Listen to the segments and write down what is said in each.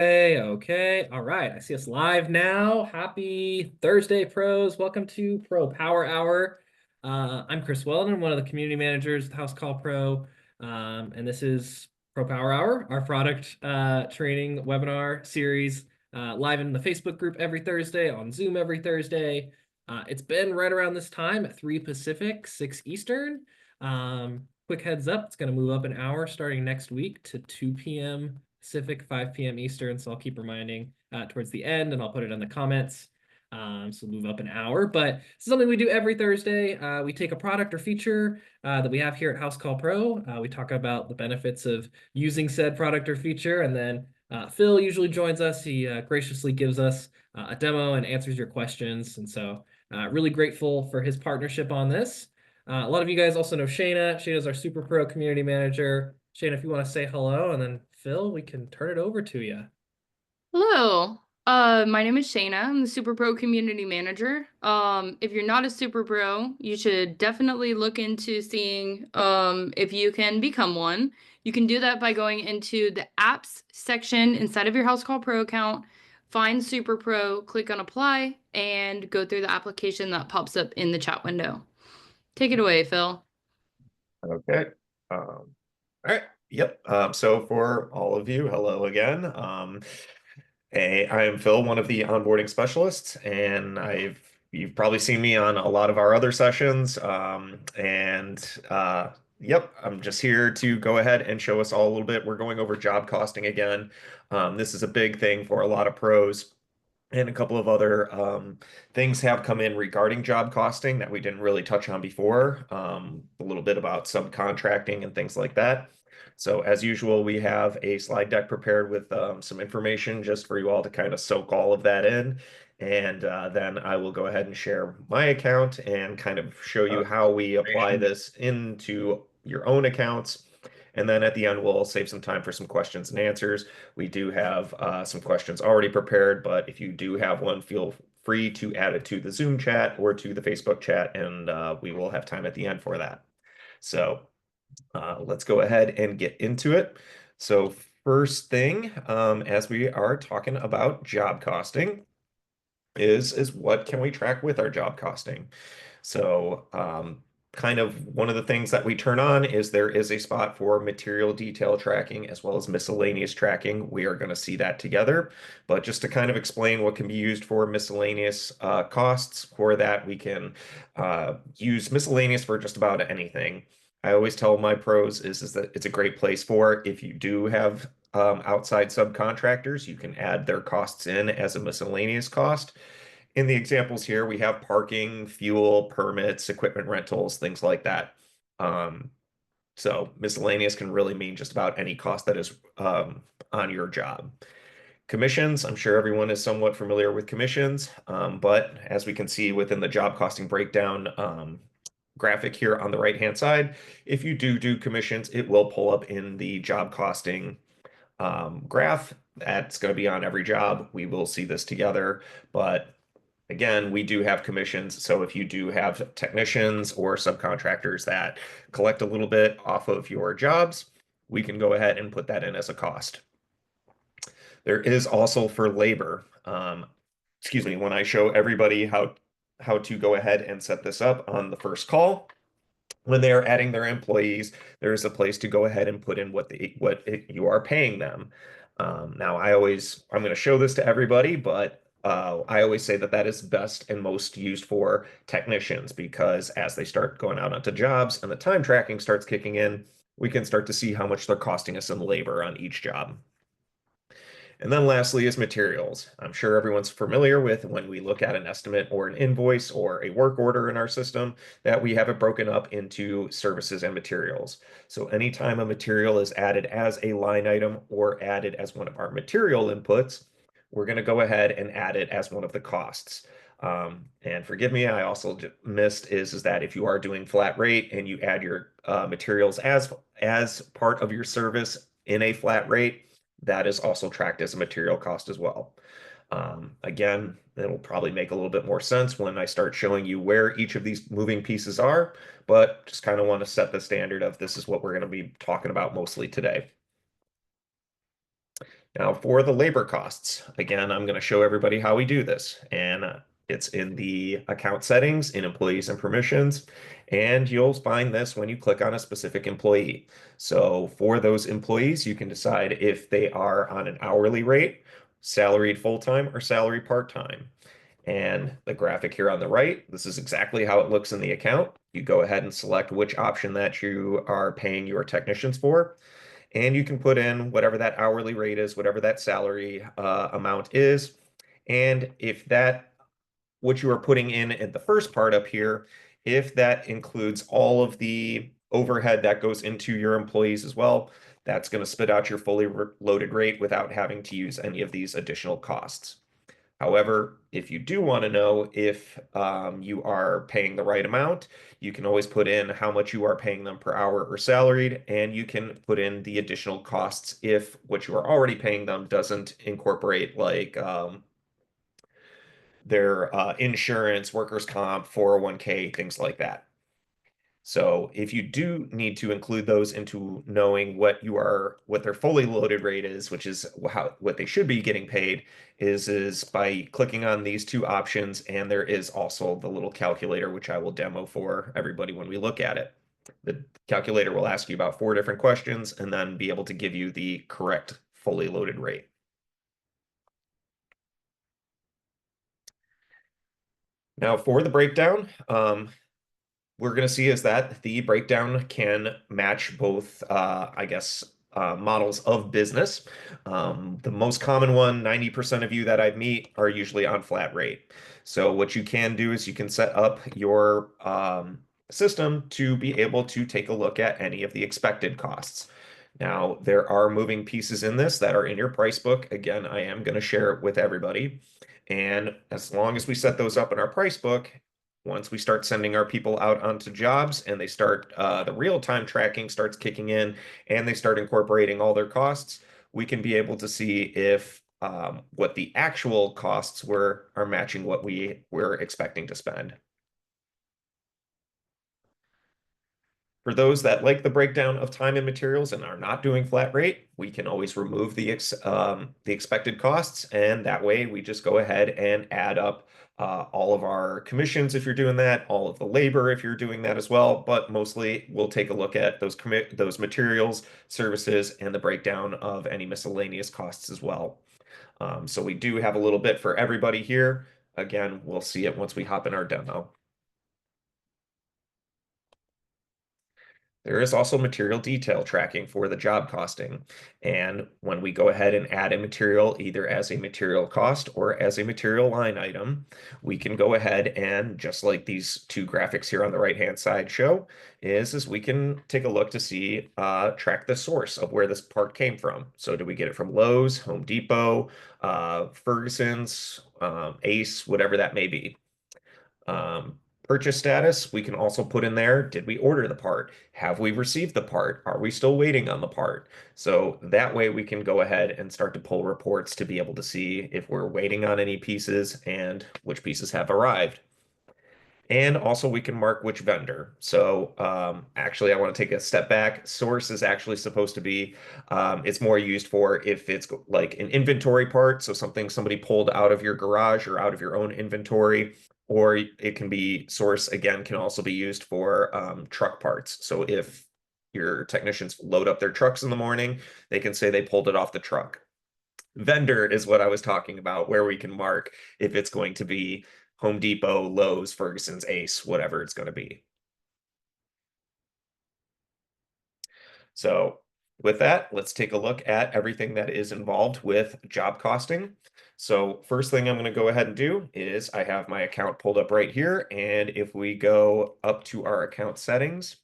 Okay, okay. All right. I see us live now. Happy Thursday, pros. Welcome to Pro Power Hour. I'm Chris Weldon, one of the community managers at Housecall Pro. And this is Pro Power Hour, our product training webinar series, live in the Facebook group every Thursday, on Zoom every Thursday. It's been right around this time at 3 Pacific, 6 Eastern. Quick heads up, it's going to move up an hour starting next week to 2 p.m. Pacific, 5 p.m. Eastern. So I'll keep reminding towards the end, and I'll put it in the comments. So move up an hour, but this is something we do every Thursday. We take a product or feature that we have here at Housecall Pro. We talk about the benefits of using said product or feature, and then Phil usually joins us. He graciously gives us a demo and answers your questions, and so really grateful for his partnership on this. A lot of you guys also know Shayna. Shayna's our Super Pro community manager. Shayna, if you want to say hello, and then Phil, we can turn it over to you. Hello. My name is Shayna. I'm the Super Pro Community Manager. If you're not a Super Pro, you should definitely look into seeing if you can become one. You can do that by going into the apps section inside of your Housecall Pro account, find Super Pro, click on apply, and go through the application that pops up in the chat window. Take it away, Phil. Okay. All right. Yep. So for all of you, hello again. Hey, I am Phil, one of the onboarding specialists, and you've probably seen me on a lot of our other sessions. Yep, I'm just here to go ahead and show us all a little bit. We're going over job costing again. This is a big thing for a lot of pros. And a couple of other things have come in regarding job costing that we didn't really touch on before. A little bit about subcontracting and things like that. So as usual, we have a slide deck prepared with some information just for you all to kind of soak all of that in. And then I will go ahead and share my account and kind of show you how we apply this into your own accounts. And then at the end, we'll save some time for some questions and answers. We do have some questions already prepared, but if you do have one, feel free to add it to the Zoom chat or to the Facebook chat, and we will have time at the end for that. So let's go ahead and get into it. So first thing, as we are talking about job costing, is what can we track with our job costing? So kind of one of the things that we turn on is there is a spot for material detail tracking as well as miscellaneous tracking. We are going to see that together. But just to kind of explain what can be used for miscellaneous costs, for that we can use miscellaneous for just about anything. I always tell my pros is that it's a great place for if you do have outside subcontractors, you can add their costs in as a miscellaneous cost. In the examples here, we have parking, fuel, permits, equipment rentals, things like that. Um, so miscellaneous can really mean just about any cost that is on your job. Commissions, I'm sure everyone is somewhat familiar with commissions, but as we can see within the job costing breakdown graphic here on the right-hand side, if you do commissions, it will pull up in the job costing graph. That's going to be on every job. We will see this together, but again, we do have commissions. So if you do have technicians or subcontractors that collect a little bit off of your jobs, we can go ahead and put that in as a cost. There is also for labor. Excuse me, when I show everybody how to go ahead and set this up on the first call, when they are adding their employees, there is a place to go ahead and put in what you are paying them. Now, I'm going to show this to everybody, but I always say that that is best and most used for technicians because as they start going out onto jobs and the time tracking starts kicking in, we can start to see how much they're costing us in labor on each job. And then lastly is materials. I'm sure everyone's familiar with when we look at an estimate or an invoice or a work order in our system that we have it broken up into services and materials. So anytime a material is added as a line item or added as one of our material inputs, we're going to go ahead and add it as one of the costs. And forgive me, I also missed is that if you are doing flat rate and you add your materials as part of your service in a flat rate, that is also tracked as a material cost as well. Again, it'll probably make a little bit more sense when I start showing you where each of these moving pieces are, but just kind of want to set the standard of this is what we're going to be talking about mostly today. Now for the labor costs, again, I'm going to show everybody how we do this. And it's in the account settings, in employees and permissions, and you'll find this when you click on a specific employee. So for those employees, you can decide if they are on an hourly rate, salaried full-time, or salary part-time. And the graphic here on the right, this is exactly how it looks in the account. You go ahead and select which option that you are paying your technicians for, and you can put in whatever that hourly rate is, whatever that salary amount is. And if that, what you are putting in at the first part up here, if that includes all of the overhead that goes into your employees as well, that's going to spit out your fully loaded rate without having to use any of these additional costs. However, if you do want to know if you are paying the right amount, you can always put in how much you are paying them per hour or salaried, and you can put in the additional costs if what you are already paying them doesn't incorporate like their insurance, workers' comp, 401k, things like that. So if you do need to include those into knowing what their fully loaded rate is, which is what they should be getting paid, is by clicking on these two options, and there is also the little calculator, which I will demo for everybody when we look at it. The calculator will ask you about 4 different questions and then be able to give you the correct fully loaded rate. Now for the breakdown, we're going to see is that the breakdown can match both, I guess, models of business. The most common one, 90% of you that I meet are usually on flat rate. So what you can do is you can set up your system to be able to take a look at any of the expected costs. Now, there are moving pieces in this that are in your price book. Again, I am going to share it with everybody. And as long as we set those up in our price book, once we start sending our people out onto jobs and they start the real-time tracking starts kicking in and they start incorporating all their costs, we can be able to see if what the actual costs are matching what we were expecting to spend. For those that like the breakdown of time and materials and are not doing flat rate, we can always remove the expected costs, and that way we just go ahead and add up all of our commissions if you're doing that, all of the labor if you're doing that as well. But mostly we'll take a look at those materials, services, and the breakdown of any miscellaneous costs as well. So we do have a little bit for everybody here. Again, we'll see it once we hop in our demo. There is also material detail tracking for the job costing. And when we go ahead and add a material either as a material cost or as a material line item, we can go ahead and just like these two graphics here on the right-hand side show, is we can take a look to see, track the source of where this part came from. So did we get it from Lowe's, Home Depot, Ferguson's, Ace, whatever that may be. Purchase status, we can also put in there, did we order the part? Have we received the part? Are we still waiting on the part? So that way we can go ahead and start to pull reports to be able to see if we're waiting on any pieces and which pieces have arrived. And also we can mark which vendor. So actually I want to take a step back. Source is actually supposed to be, it's more used for if it's like an inventory part. So something somebody pulled out of your garage or out of your own inventory, or it can be source again, can also be used for truck parts. So if your technicians load up their trucks in the morning, they can say they pulled it off the truck. Vendor is what I was talking about, where we can mark if it's going to be Home Depot, Lowe's, Ferguson's, Ace, whatever it's going to be. So with that, let's take a look at everything that is involved with job costing. So first thing I'm going to go ahead and do is I have my account pulled up right here. And if we go up to our account settings,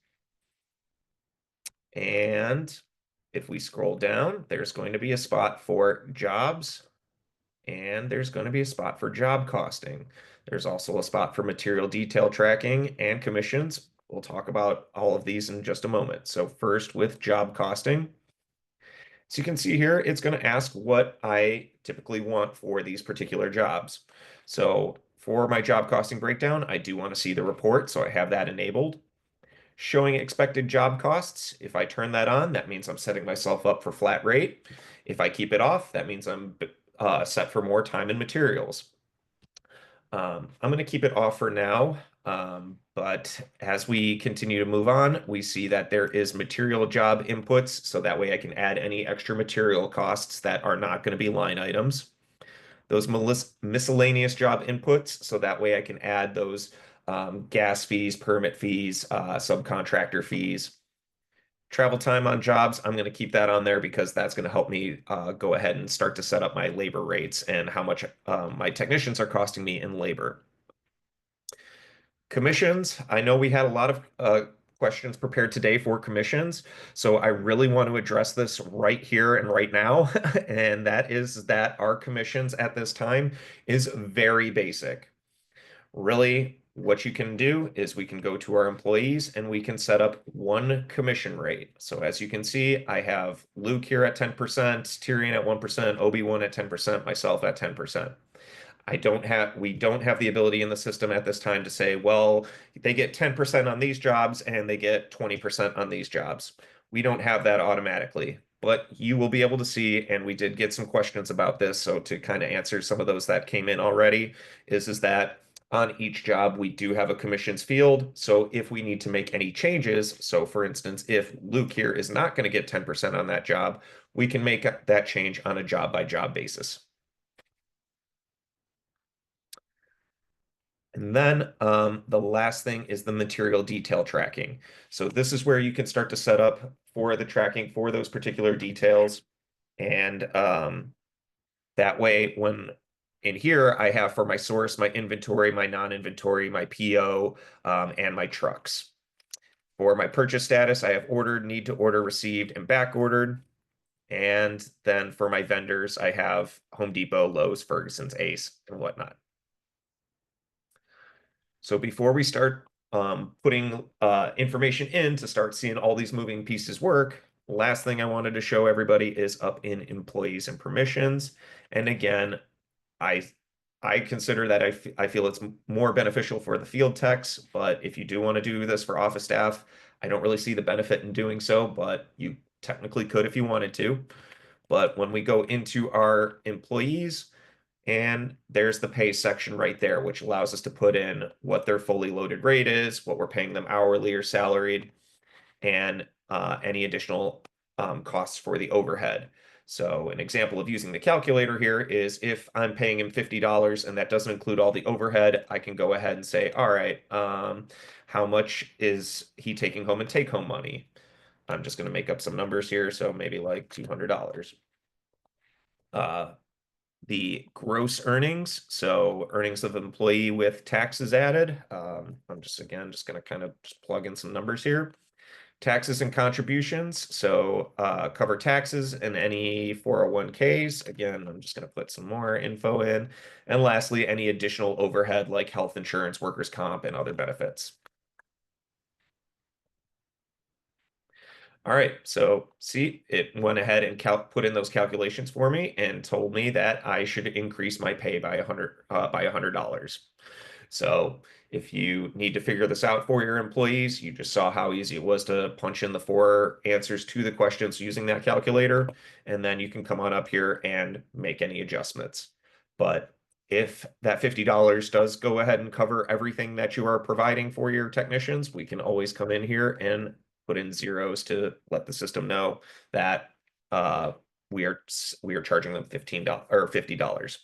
and if we scroll down, there's going to be a spot for jobs, and there's going to be a spot for job costing. There's also a spot for material detail tracking and commissions. We'll talk about all of these in just a moment. So first with job costing. So you can see here, it's going to ask what I typically want for these particular jobs. So for my job costing breakdown, I do want to see the report, so I have that enabled. Showing expected job costs. If I turn that on, that means I'm setting myself up for flat rate. If I keep it off, that means I'm set for more time and materials. I'm going to keep it off for now, but as we continue to move on, we see that there is material job inputs, so that way I can add any extra material costs that are not going to be line items. Those miscellaneous job inputs, so that way I can add those gas fees, permit fees, subcontractor fees. Travel time on jobs, I'm going to keep that on there because that's going to help me go ahead and start to set up my labor rates and how much my technicians are costing me in labor. Commissions, I know we had a lot of questions prepared today for commissions, so I really want to address this right here and right now, and that is that our commissions at this time is very basic. Really, what you can do is we can go to our employees and we can set up one commission rate. So as you can see, I have Luke here at 10%, Tyrion at 1%, Obi-Wan at 10%, myself at 10%. We don't have the ability in the system at this time to say, well, they get 10% on these jobs and they get 20% on these jobs. We don't have that automatically, but you will be able to see, and we did get some questions about this, so to kind of answer some of those that came in already, is that on each job, we do have a commissions field. So if we need to make any changes, so for instance, if Luke here is not going to get 10% on that job, we can make that change on a job by job basis. And then the last thing is the material detail tracking. So this is where you can start to set up for the tracking for those particular details. And that way, when in here, I have for my source, my inventory, my non-inventory, my PO, and my trucks. For my purchase status, I have ordered, need to order, received, and back ordered. And then for my vendors, I have Home Depot, Lowe's, Ferguson's, Ace, and whatnot. So before we start putting information in to start seeing all these moving pieces work, last thing I wanted to show everybody is up in employees and permissions. And again, I consider that I feel it's more beneficial for the field techs, but if you do want to do this for office staff, I don't really see the benefit in doing so, but you technically could if you wanted to. But when we go into our employees, and there's the pay section right there, which allows us to put in what their fully loaded rate is, what we're paying them hourly or salaried, and any additional costs for the overhead. So an example of using the calculator here is if I'm paying him $50 and that doesn't include all the overhead, I can go ahead and say, all right, how much is he taking home in take-home money? I'm just going to make up some numbers here, so maybe like $200. The gross earnings, so earnings of employee with taxes added. I'm just going to kind of just plug in some numbers here. Taxes and contributions, so cover taxes and any 401ks. Again, I'm just going to put some more info in. And lastly, any additional overhead like health insurance, workers' comp, and other benefits. All right, so see, it went ahead and put in those calculations for me and told me that I should increase my pay by $100. So if you need to figure this out for your employees, you just saw how easy it was to punch in the 4 answers to the questions using that calculator, and then you can come on up here and make any adjustments. But if that $50 does go ahead and cover everything that you are providing for your technicians, we can always come in here and put in zeros to let the system know that we are charging them $15 or $50.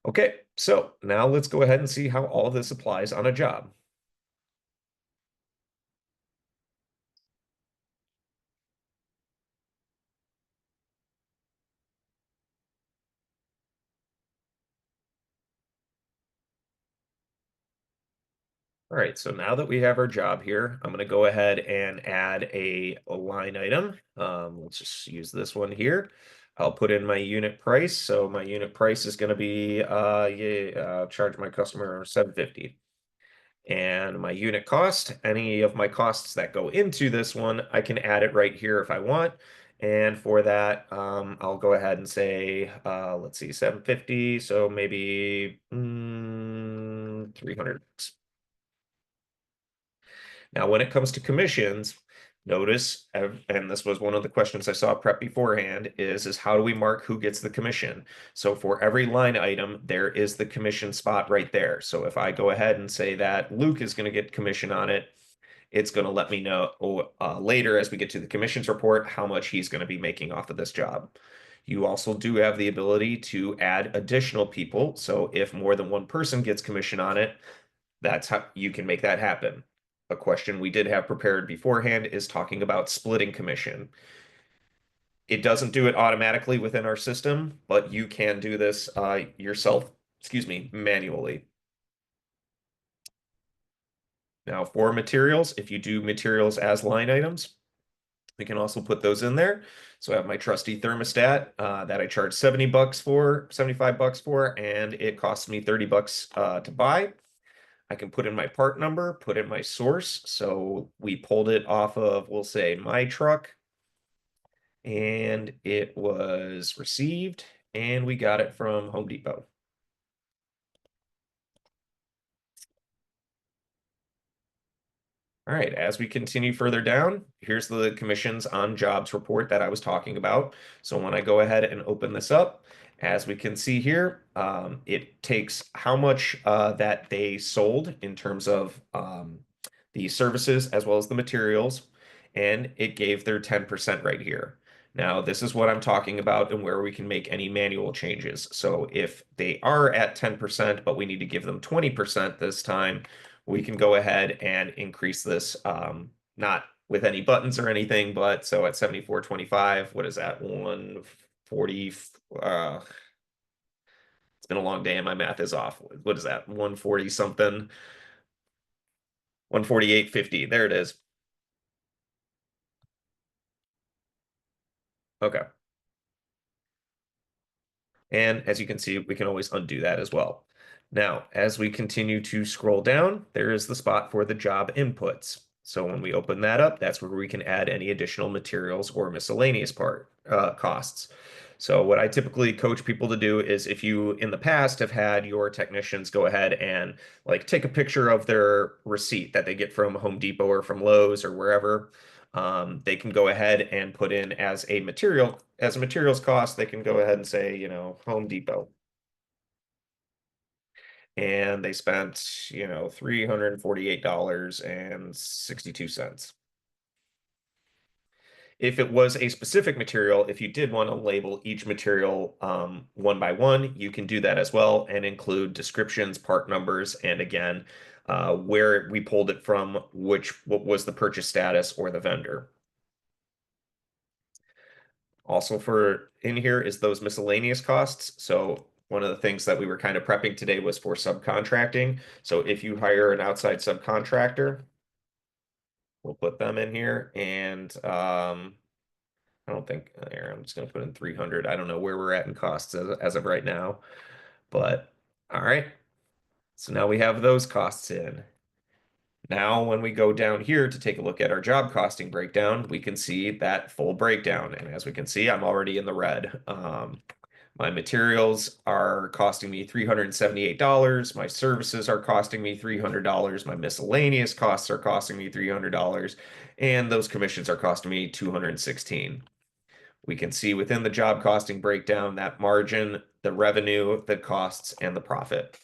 Okay, so now let's go ahead and see how all of this applies on a job. All right, so now that we have our job here, I'm going to go ahead and add a line item. Let's just use this one here. I'll put in my unit price. So my unit price is going to be, charge my customer $750. And my unit cost, any of my costs that go into this one, I can add it right here if I want. And for that, I'll go ahead and say, let's see, 750. So maybe 300. Now, when it comes to commissions, notice, and this was one of the questions I saw prep beforehand, is how do we mark who gets the commission? So for every line item, there is the commission spot right there. So if I go ahead and say that Luke is going to get commission on it, it's going to let me know later as we get to the commissions report how much he's going to be making off of this job. You also do have the ability to add additional people. So if more than one person gets commission on it, that's how you can make that happen. A question we did have prepared beforehand is talking about splitting commission. It doesn't do it automatically within our system, but you can do this yourself, manually. Now for materials, if you do materials as line items, we can also put those in there. So I have my trusty thermostat that I charge 70 bucks for, 75 bucks for, and it costs me 30 bucks to buy. I can put in my part number, put in my source. So we pulled it off of, we'll say, my truck, and it was received, and we got it from Home Depot. All right, as we continue further down, here's the commissions on jobs report that I was talking about. So when I go ahead and open this up, as we can see here, it takes how much that they sold in terms of the services as well as the materials, and it gave their 10% right here. Now, this is what I'm talking about and where we can make any manual changes. So if they are at 10%, but we need to give them 20% this time, we can go ahead and increase this, not with any buttons or anything, but so at 74.25, what is that? 140, it's been a long day and my math is off. What is that? 140 something, 148.50. There it is. Okay. And as you can see, we can always undo that as well. Now, as we continue to scroll down, there is the spot for the job inputs. So when we open that up, that's where we can add any additional materials or miscellaneous costs. So what I typically coach people to do is if you in the past have had your technicians go ahead and like take a picture of their receipt that they get from Home Depot or from Lowe's or wherever, they can go ahead and put in as a materials cost, they can go ahead and say, Home Depot. And they spent, $348.62. If it was a specific material, if you did want to label each material one by one, you can do that as well and include descriptions, part numbers, and again, where we pulled it from, what was the purchase status or the vendor. Also for in here is those miscellaneous costs. So one of the things that we were kind of prepping today was for subcontracting. So if you hire an outside subcontractor, we'll put them in here. And I don't think here, I'm just going to put in 300. I don't know where we're at in costs as of right now, but all right. So now we have those costs in. Now, when we go down here to take a look at our job costing breakdown, we can see that full breakdown. And as we can see, I'm already in the red. My materials are costing me $378. My services are costing me $300. My miscellaneous costs are costing me $300. And those commissions are costing me $216. We can see within the job costing breakdown that margin, the revenue, the costs, and the profit.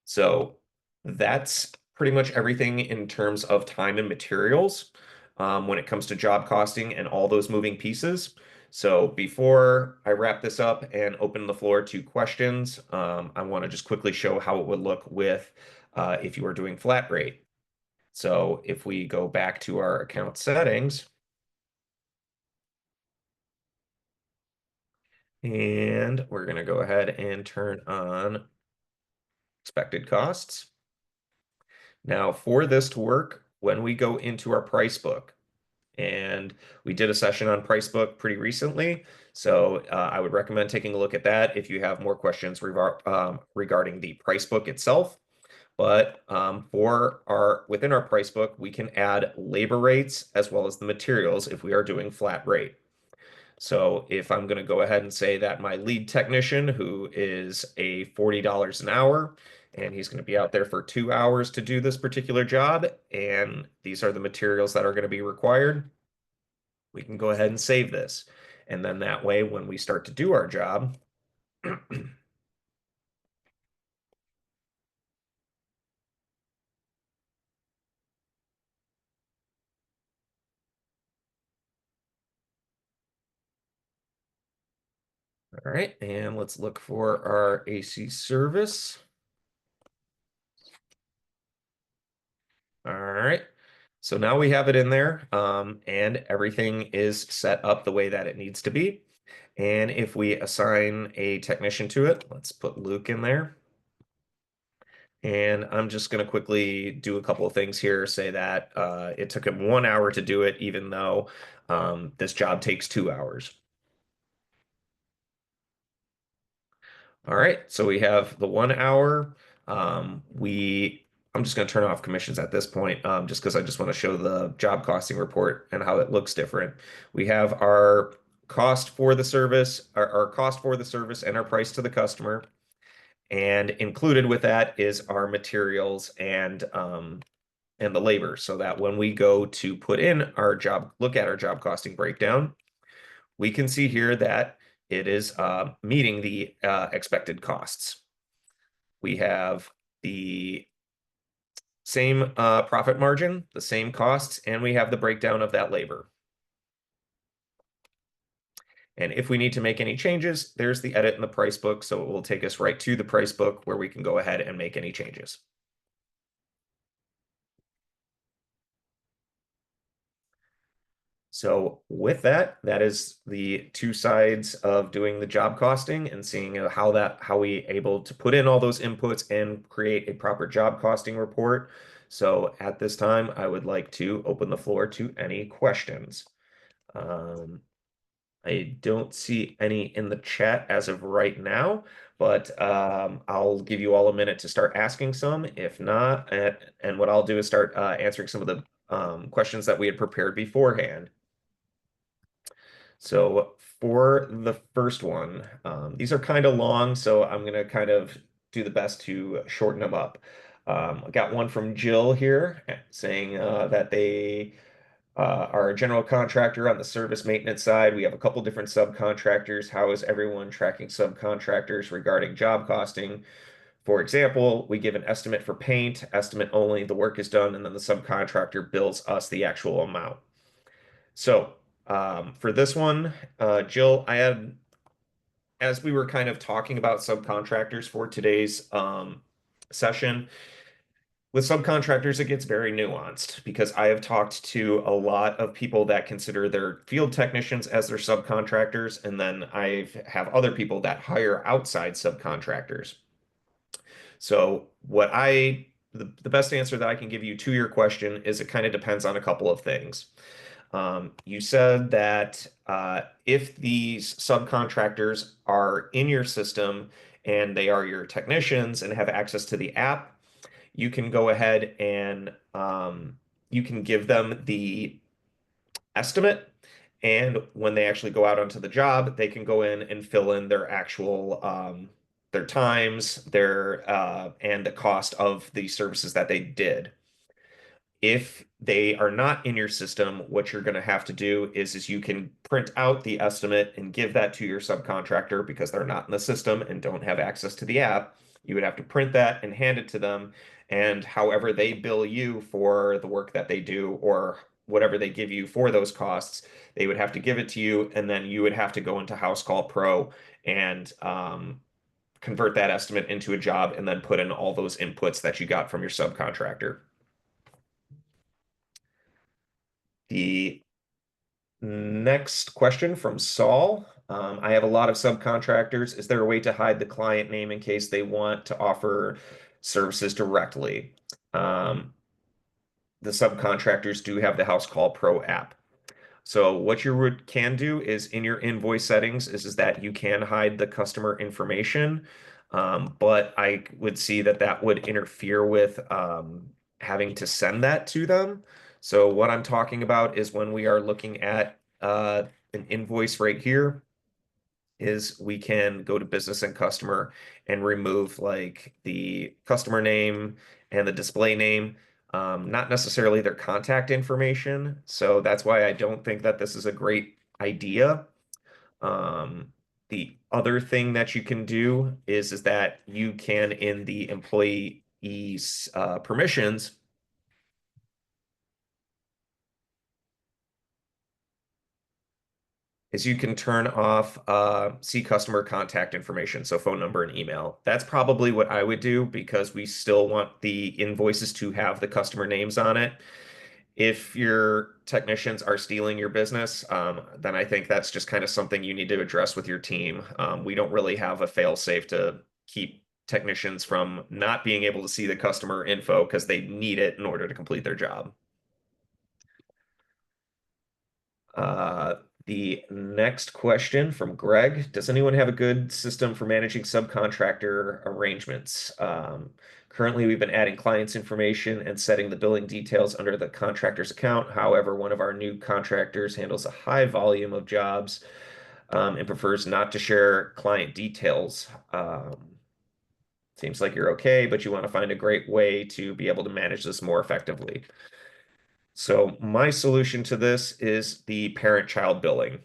So that's pretty much everything in terms of time and materials when it comes to job costing and all those moving pieces. So before I wrap this up and open the floor to questions, I want to just quickly show how it would look with if you were doing flat rate. So if we go back to our account settings, and we're going to go ahead and turn on expected costs. Now for this to work, when we go into our price book, and we did a session on price book pretty recently, so I would recommend taking a look at that if you have more questions regarding the price book itself. But within our price book, we can add labor rates as well as the materials if we are doing flat rate. So if I'm going to go ahead and say that my lead technician, who is a $40 an hour, and he's going to be out there for 2 hours to do this particular job, and these are the materials that are going to be required, we can go ahead and save this. And then that way, when we start to do our job, all right, and let's look for our AC service. All right. So now we have it in there, and everything is set up the way that it needs to be. And if we assign a technician to it, let's put Luke in there. And I'm just going to quickly do a couple of things here, say that it took him 1 hour to do it, even though this job takes 2 hours. All right, so we have the 1 hour. I'm just going to turn off commissions at this point, just because I just want to show the job costing report and how it looks different. We have our cost for the service, our cost for the service, and our price to the customer. And included with that is our materials and the labor, so that when we go to put in our job, look at our job costing breakdown, we can see here that it is meeting the expected costs. We have the same profit margin, the same costs, and we have the breakdown of that labor. And if we need to make any changes, there's the edit in the price book, so it will take us right to the price book where we can go ahead and make any changes. So with that, that is the two sides of doing the job costing and seeing how we able to put in all those inputs and create a proper job costing report. So at this time, I would like to open the floor to any questions. I don't see any in the chat as of right now, but I'll give you all a minute to start asking some. If not, and what I'll do is start answering some of the questions that we had prepared beforehand. So for the first one, these are kind of long, so I'm going to kind of do the best to shorten them up. I got one from Jill here saying that they are a general contractor on the service maintenance side. We have a couple different subcontractors. How is everyone tracking subcontractors regarding job costing? For example, we give an estimate for paint, estimate only, the work is done, and then the subcontractor bills us the actual amount. So for this one, Jill, as we were kind of talking about subcontractors for today's session, with subcontractors, it gets very nuanced because I have talked to a lot of people that consider their field technicians as their subcontractors, and then I have other people that hire outside subcontractors. So the best answer that I can give you to your question is it kind of depends on a couple of things. You said that if these subcontractors are in your system and they are your technicians and have access to the app, you can go ahead and you can give them the estimate. And when they actually go out onto the job, they can go in and fill in their actual their times, and the cost of the services that they did. If they are not in your system, what you're going to have to do is you can print out the estimate and give that to your subcontractor because they're not in the system and don't have access to the app. You would have to print that and hand it to them. And however they bill you for the work that they do or whatever they give you for those costs, they would have to give it to you. And then you would have to go into Housecall Pro and convert that estimate into a job and then put in all those inputs that you got from your subcontractor. The next question from Saul. I have a lot of subcontractors. Is there a way to hide the client name in case they want to offer services directly? The subcontractors do have the Housecall Pro app. So what you can do is in your invoice settings is that you can hide the customer information. But I would see that that would interfere with having to send that to them. So what I'm talking about is when we are looking at an invoice right here, is we can go to business and customer and remove like the customer name and the display name, not necessarily their contact information. So that's why I don't think that this is a great idea. Um, the other thing that you can do is that you can, in the employee's permissions, is you can turn off see customer contact information, so phone number and email. That's probably what I would do because we still want the invoices to have the customer names on it. If your technicians are stealing your business, then I think that's just kind of something you need to address with your team. We don't really have a fail-safe to keep technicians from not being able to see the customer info because they need it in order to complete their job. Uh, the next question from Greg: does anyone have a good system for managing subcontractor arrangements? Currently, we've been adding clients' information and setting the billing details under the contractor's account. However, one of our new contractors handles a high volume of jobs and prefers not to share client details. Seems like you're okay, but you want to find a great way to be able to manage this more effectively. So my solution to this is the parent-child billing.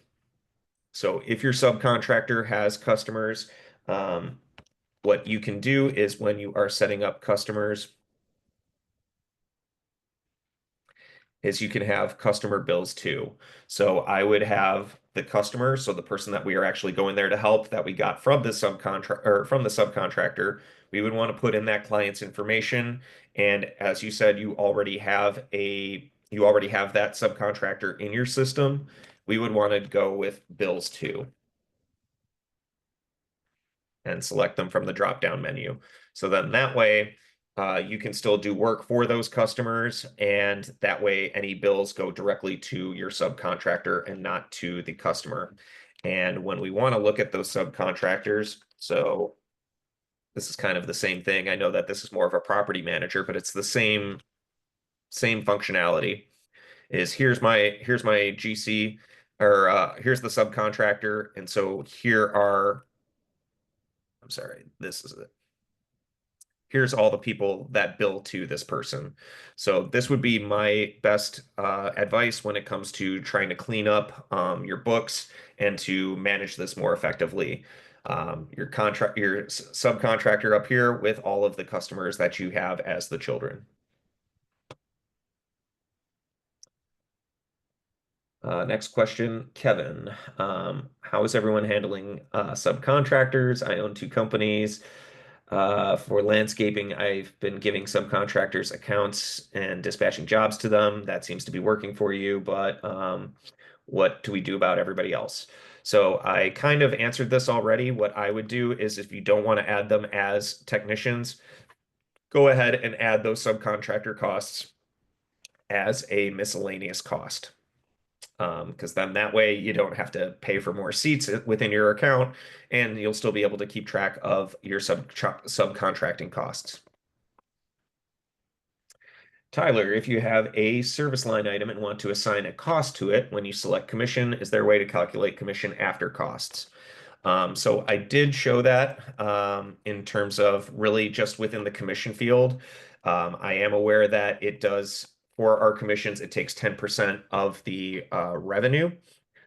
So if your subcontractor has customers, what you can do is when you are setting up customers, is you can have customer bills too. So I would have the customer, so the person that we are actually going there to help that we got from the subcontractor, we would want to put in that client's information. And as you said, you already have that subcontractor in your system. We would want to go with bills too and select them from the drop-down menu. So then that way, you can still do work for those customers, and that way any bills go directly to your subcontractor and not to the customer. And when we want to look at those subcontractors, so this is kind of the same thing. I know that this is more of a property manager, but it's the same functionality. Is here's my GC, or here's the subcontractor, and so here are, I'm sorry, this is it. Here's all the people that bill to this person. So this would be my best advice when it comes to trying to clean up your books and to manage this more effectively. Your subcontractor up here with all of the customers that you have as the children. Next question, Kevin. How is everyone handling subcontractors? I own two companies. For landscaping, I've been giving subcontractors accounts and dispatching jobs to them. That seems to be working for you, but what do we do about everybody else? So I kind of answered this already. What I would do is if you don't want to add them as technicians, go ahead and add those subcontractor costs as a miscellaneous cost. Because then that way you don't have to pay for more seats within your account, and you'll still be able to keep track of your subcontracting costs. Tyler, if you have a service line item and want to assign a cost to it, when you select commission, is there a way to calculate commission after costs? So I did show that in terms of really just within the commission field. I am aware that it does, for our commissions, it takes 10% of the revenue.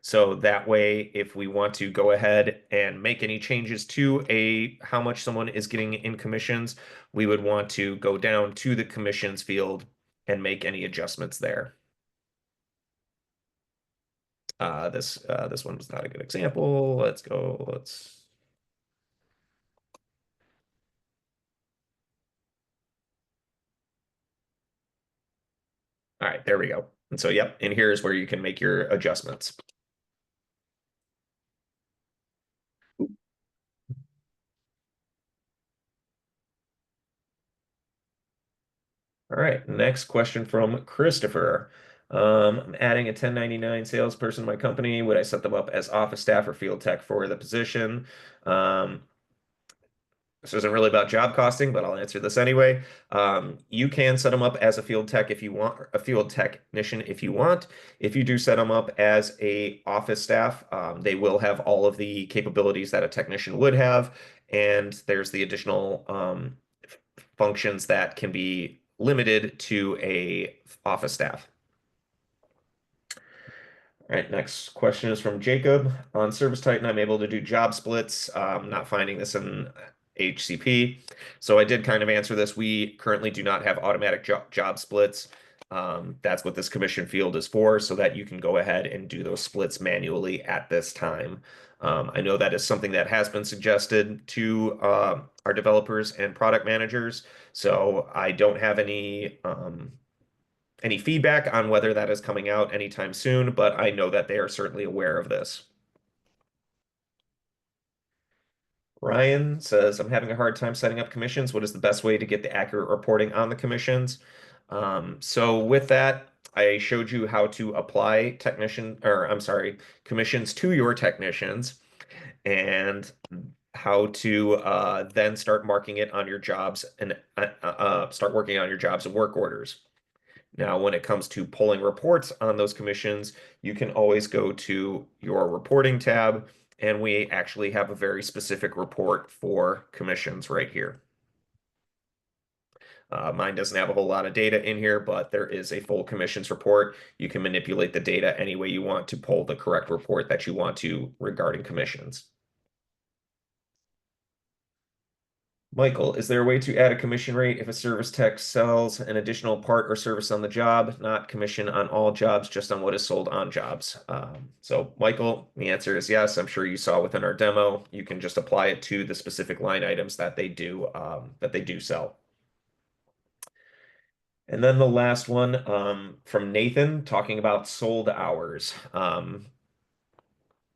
So that way, if we want to go ahead and make any changes to how much someone is getting in commissions, we would want to go down to the commissions field and make any adjustments there. This one was not a good example. Let's go. All right, there we go. And so, yep, and here's where you can make your adjustments. All right, next question from Christopher. I'm adding a 1099 salesperson to my company. Would I set them up as office staff or field tech for the position? this isn't really about job costing, but I'll answer this anyway. You can set them up as a field tech if you want, a field technician if you want. If you do set them up as a office staff, they will have all of the capabilities that a technician would have, and there's the additional functions that can be limited to a office staff. All right, next question is from Jacob. On Service Titan, I'm able to do job splits. Not finding this in HCP. So I did kind of answer this. We currently do not have automatic job splits. That's what this commission field is for, so that you can go ahead and do those splits manually at this time. I know that is something that has been suggested to our developers and product managers. So I don't have any feedback on whether that is coming out anytime soon, but I know that they are certainly aware of this. Ryan says, I'm having a hard time setting up commissions. What is the best way to get the accurate reporting on the commissions? So with that, I showed you how to apply commissions to your technicians and how to then start marking it on your jobs and start working on your jobs and work orders. Now, when it comes to pulling reports on those commissions, you can always go to your reporting tab, and we actually have a very specific report for commissions right here. Mine doesn't have a whole lot of data in here, but there is a full commissions report. You can manipulate the data any way you want to pull the correct report that you want to regarding commissions. Michael, is there a way to add a commission rate if a service tech sells an additional part or service on the job, not commission on all jobs, just on what is sold on jobs? So Michael, the answer is yes. I'm sure you saw within our demo, you can just apply it to the specific line items that they do sell. And then the last one from Nathan talking about sold hours.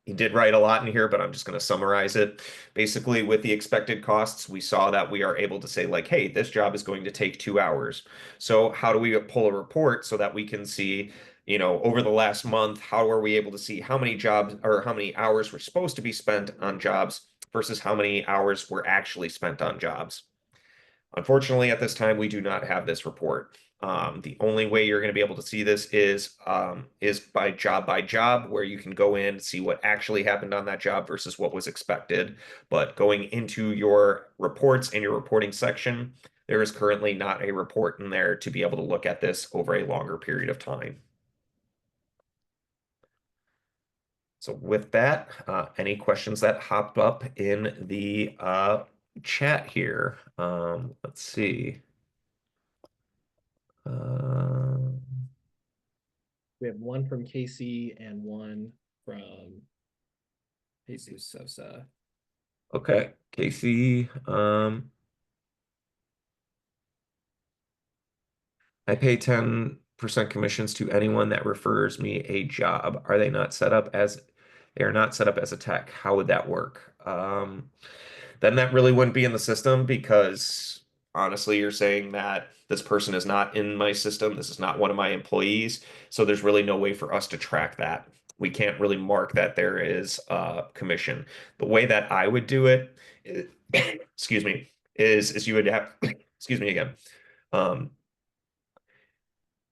He did write a lot in here, but I'm just going to summarize it. Basically, with the expected costs, we saw that we are able to say like, hey, this job is going to take 2 hours. So how do we pull a report so that we can see, over the last month, how are we able to see how many jobs or how many hours were supposed to be spent on jobs versus how many hours were actually spent on jobs? Unfortunately, at this time, we do not have this report. The only way you're going to be able to see this is by job, where you can go in, see what actually happened on that job versus what was expected. But going into your reports and your reporting section, there is currently not a report in there to be able to look at this over a longer period of time. So with that, any questions that hopped up in the chat here? Let's see. We have one from Casey and one from Jesus Sosa. Okay, Casey. I pay 10% commissions to anyone that refers me a job. Are they not set up as they are not set up as a tech? How would that work? Then that really wouldn't be in the system because honestly, you're saying that this person is not in my system. This is not one of my employees. So there's really no way for us to track that. We can't really mark that there is a commission. The way that I would do it, excuse me, is you would have, excuse me again.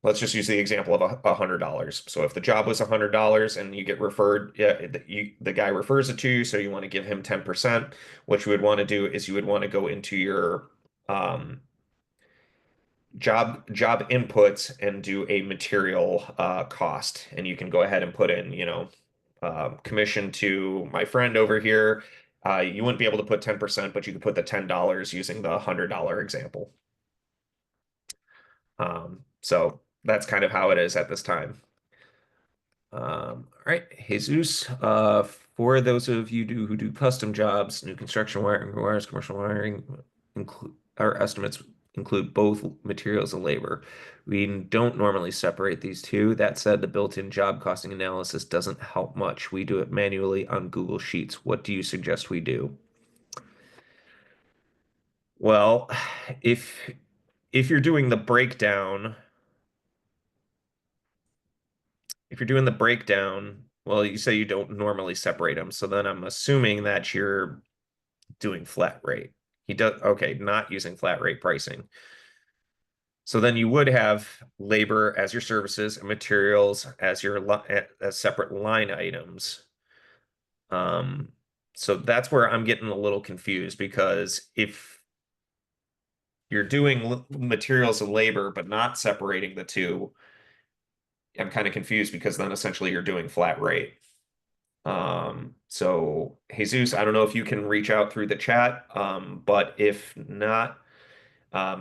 Let's just use the example of $100. So if the job was $100 and you get referred, the guy refers it to you, so you want to give him 10%. What you would want to do is you would want to go into your job inputs and do a material cost, and you can go ahead and put in, commission to my friend over here. You wouldn't be able to put 10%, but you could put the $10 using the $100 example. So that's kind of how it is at this time. All right, Jesus, for those of you who do custom jobs, new construction wiring, wires, commercial wiring, our estimates include both materials and labor. We don't normally separate these two. That said, the built-in job costing analysis doesn't help much. We do it manually on Google Sheets. What do you suggest we do? Well, if you're doing the breakdown, well, you say you don't normally separate them, so then I'm assuming that you're doing flat rate. He does, okay, not using flat rate pricing. So then you would have labor as your services and materials as your as separate line items. So that's where I'm getting a little confused, because if you're doing materials and labor but not separating the two, I'm kind of confused, because then essentially you're doing flat rate. So Jesus, I don't know if you can reach out through the chat, but if not,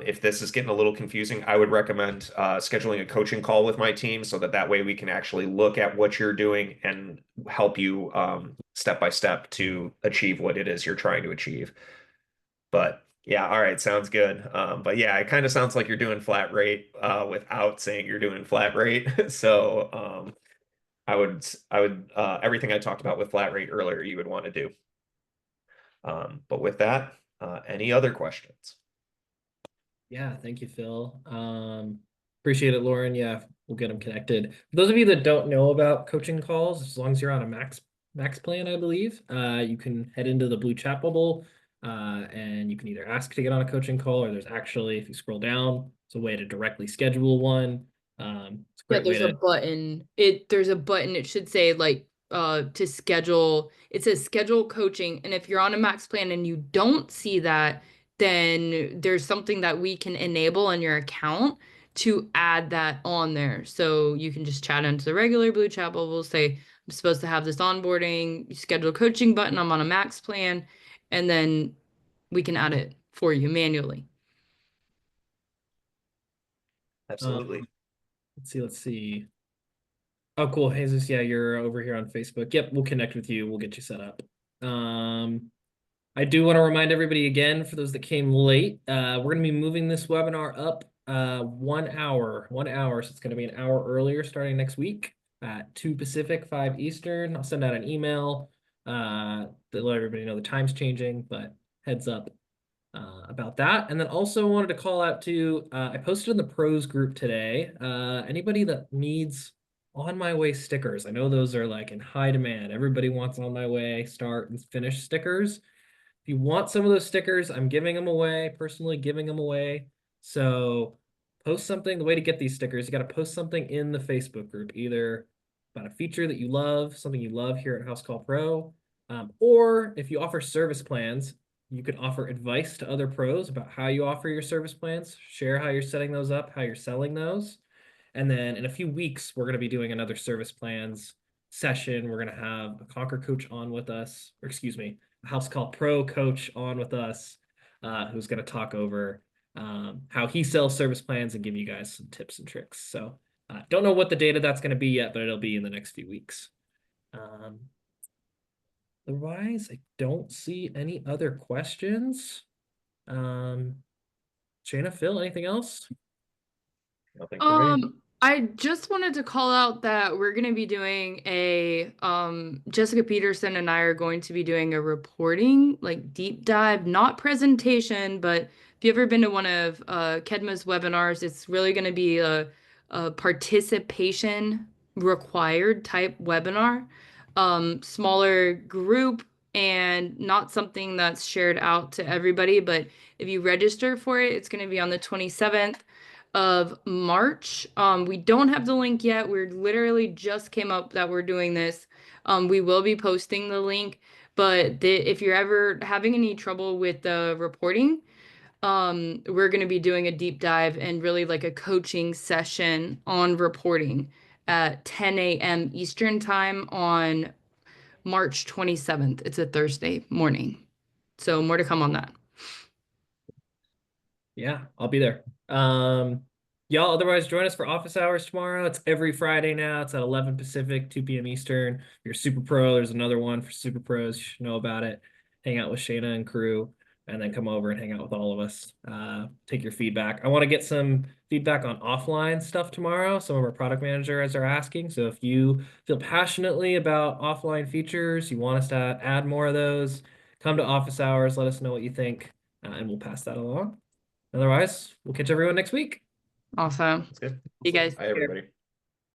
if this is getting a little confusing, I would recommend scheduling a coaching call with my team, so that way we can actually look at what you're doing and help you step by step to achieve what it is you're trying to achieve. But yeah, all right, sounds good. But yeah, it kind of sounds like you're doing flat rate without saying you're doing flat rate. So I would everything I talked about with flat rate earlier, you would want to do. But with that, any other questions? Yeah, thank you, Phil. Appreciate it, Lauren. Yeah, we'll get them connected. For those of you that don't know about coaching calls, as long as you're on a max plan, I believe, you can head into the blue chat bubble, and you can either ask to get on a coaching call, or there's actually, if you scroll down, it's a way to directly schedule one. It's a Yeah, great way there's a to. button. There's a button. It should say like to schedule. It says schedule coaching. And if you're on a max plan and you don't see that, then there's something that we can enable on your account to add that on there. So you can just chat into the regular blue chat bubble, say, I'm supposed to have this onboarding, schedule coaching button, I'm on a max plan, and then we can add it for you manually. Absolutely. Let's see. Oh, cool. Jesus, yeah, you're over here on Facebook. Yep, we'll connect with you. We'll get you set up. I do want to remind everybody again, for those that came late, we're going to be moving this webinar up 1 hour. So it's going to be an hour earlier starting next week at 2 Pacific, 5 Eastern. I'll send out an email to let everybody know the time's changing, but heads up about that. And then also wanted to call out to, I posted in the pros group today, anybody that needs on my way stickers. I know those are like in high demand. Everybody wants on my way start and finish stickers. If you want some of those stickers, I'm giving them away, personally giving them away. So post something. The way to get these stickers, you got to post something in the Facebook group, either about a feature that you love, something you love here at Housecall Pro, or if you offer service plans, you could offer advice to other pros about how you offer your service plans, share how you're setting those up, how you're selling those. And then in a few weeks, we're going to be doing another service plans session. We're going to have a Conquer coach on with us, or excuse me, a Housecall Pro coach on with us, who's going to talk over how he sells service plans and give you guys some tips and tricks. So don't know what the data that's going to be yet, but it'll be in the next few weeks. Otherwise, I don't see any other questions. Shayna, Phil, anything else? Nothing for me. I just wanted to call out that we're going to be doing a Jessica Peterson and I are going to be doing a reporting, like deep dive, not presentation, but if you've ever been to one of Kedma's webinars, it's really going to be a participation required type webinar, smaller group and not something that's shared out to everybody, but if you register for it, it's going to be on the 27th of March. We don't have the link yet. We're literally just came up that we're doing this. We will be posting the link, but if you're ever having any trouble with the reporting, we're going to be doing a deep dive and really like a coaching session on reporting at 10 a.m. Eastern time on March 27th. It's a Thursday morning. So more to come on that. Yeah, I'll be there. Y'all otherwise join us for office hours tomorrow. It's every Friday now. It's at 11 Pacific, 2 p.m. Eastern. If you're super pro, there's another one for super pros. You should know about it. Hang out with Shayna and crew, and then come over and hang out with all of us. Take your feedback. I want to get some feedback on offline stuff tomorrow. Some of our product managers are asking. So if you feel passionately about offline features, you want us to add more of those, come to office hours. Let us know what you think, and we'll pass that along. Otherwise, we'll catch everyone next week. Awesome. That's good. You guys. Hi, everybody.